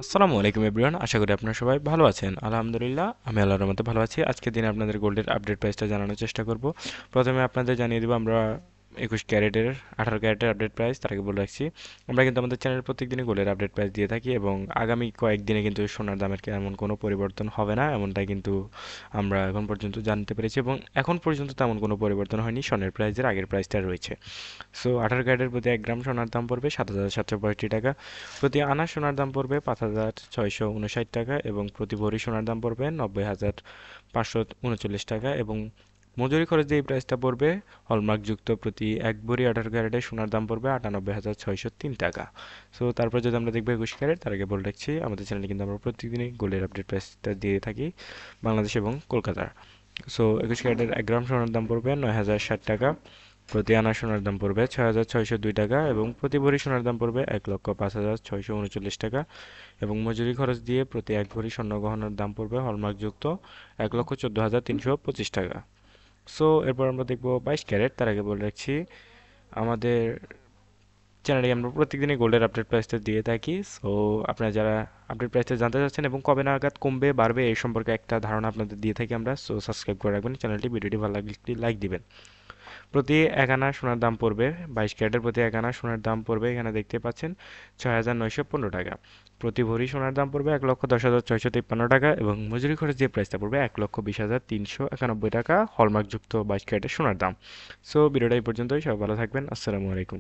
আসসালামু আলাইকুম এভরিওয়ান, আশা করি আপনারা সবাই ভালো আছেন। আলহামদুলিল্লাহ, আমি আল্লাহর রহমতে ভালো আছি। আজকের দিনে আপনাদের গোল্ডের আপডেট প্রাইসটা জানানোর চেষ্টা করব। প্রথমে আপনাদের জানিয়ে দেবো আমরা 21 ক্যারেটের 18 ক্যারেটের আপডেট প্রাইস। তার আগে বলে রাখছি, আমরা কিন্তু আমাদের চ্যানেলে প্রত্যেকদিনই গোল্ডের আপডেট প্রাইস দিয়ে থাকি এবং আগামী কয়েকদিনে কিন্তু সোনার দামের এমন কোনো পরিবর্তন হবে না, এমনটাই কিন্তু আমরা এখন পর্যন্ত জানতে পেরেছি এবং এখন পর্যন্ত তেমন কোনো পরিবর্তন হয়নি। সোনার প্রাইসের আগের প্রাইসটা রয়েছে। সো 18 ক্যারেটের প্রতি 1 গ্রাম সোনার দাম পড়বে 7,765 টাকা, প্রতি আনা সোনার দাম পড়বে 5,659 টাকা এবং প্রতি ভরি সোনার দাম পড়বে 90,539 টাকা এবং মজুরি খরচ দিয়ে এই প্রাইসটা পড়বে হলমার্কযুক্ত প্রতি 1 ভরি 18 ক্যারেটের সোনার দাম পড়বে 98,603 টাকা। সো তারপর যদি আমরা দেখবো 21 ক্যারেট, তার আগে বলে রাখছি আমাদের চ্যানেলে কিন্তু আমরা প্রতিদিনই গোল্ডের আপডেট প্রাইসটা দিয়ে থাকি বাংলাদেশ এবং কলকাতার। সো 21 ক্যারেটের 1 গ্রাম সোনার দাম পড়বে 9,060 টাকা, প্রতি আনা সোনার দাম পড়বে 6,602 টাকা এবং প্রতি ভরি সোনার দাম পড়বে 1,05,639 টাকা এবং মজুরি খরচ দিয়ে প্রতি 1 ভরি স্বর্ণ গহনার দাম পড়বে হলমার্কযুক্ত 1,14,325 টাকা। সো এরপর আমরা দেখব 22 ক্যারেট, তার আগে বলে রাখছি আমাদের চ্যানেলে আমরা প্রত্যেকদিনই গোল্ডের আপডেট প্রাইসটা দিয়ে থাকি। সো আপনারা যারা আপডেট প্রাইসটা জানতে চাচ্ছেন এবং কবে নাগাদ কমবে বাড়বে এই সম্পর্কে একটা ধারণা আপনাদের দিয়ে থাকি আমরা। সো সাবস্ক্রাইব করে রাখবেন চ্যানেলটি, ভিডিওটি ভালো লাগলে একটি লাইক দিবেন। প্রতি 1 আনা সোনার দাম পড়বে 22 ক্যারেটের প্রতি 1 আনা সোনার দাম পড়বে এখানে দেখতে পাচ্ছেন 6,915 টাকা, প্রতি ভরি সোনার দাম পড়বে 1,10,653 টাকা এবং মজুরি খরচ দিয়ে প্রাইসটা পড়বে 1,20,391 টাকা হলমার্কযুক্ত 22 ক্যারেটের সোনার দাম। সো ভিডিওটা এই পর্যন্তই, সবাই ভালো থাকবেন। আসসালামু আলাইকুম।